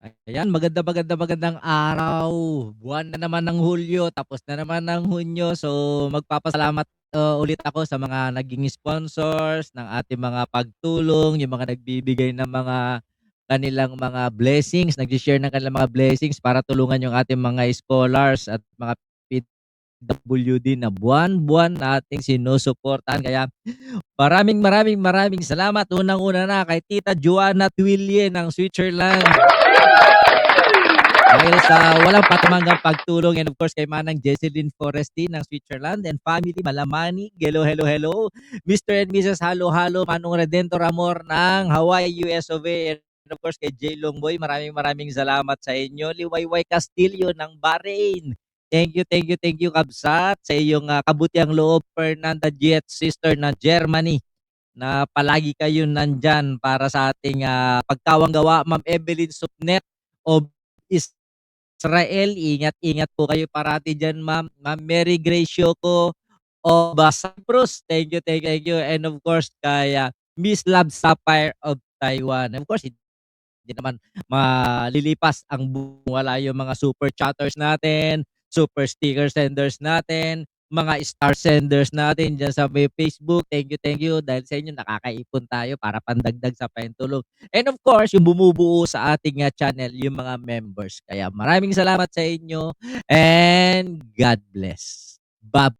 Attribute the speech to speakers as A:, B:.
A: Ayan, magandang araw. Buwan na naman ng Hulyo, tapos na naman ng Hunyo. So, magpapasalamat, ulit ako sa mga naging sponsors ng ating mga pagtulong, yung mga nagbibigay ng mga kanilang mga blessings, nagse-share ng kanilang mga blessings para tulungan yung ating mga scholars at mga PWD na buwan-buwan nating sinusuportahan. Kaya maraming salamat. Unang-una na kay Tita Joanna Twillie ng Switzerland. Dahil sa walang patumanggang pagtulong, and of course kay Manang Jesseline Foresti ng Switzerland and family Malamani. Hello. Mr. and Mrs. Halo Halo, Manong Redentor Amor ng Hawaii, US of A. And of course kay J. Longboy, maraming salamat sa inyo. Liwayway Castillo ng Bahrain. Thank you Kabsat sa iyong kabutiang loob. Fernanda Jet, sister na Germany, na palagi kayo nandyan para sa ating pagkawang gawa. Ma'am Evelyn Supnet of Israel, ingat po kayo parati diyan, ma'am. Ma'am Mary Grace Yoko of Cyprus, thank you. And of course kay Miss Love Sapphire of Taiwan. And of course, hindi naman malilipas ang wala yung mga super chatters natin, super sticker senders natin, mga star senders natin diyan sa may Facebook. Thank you dahil sa inyo nakakaipon tayo para pandagdag sa paintulong. And of course, yung bumubuo sa ating channel, yung mga members. Kaya maraming salamat sa inyo and God bless. Bye.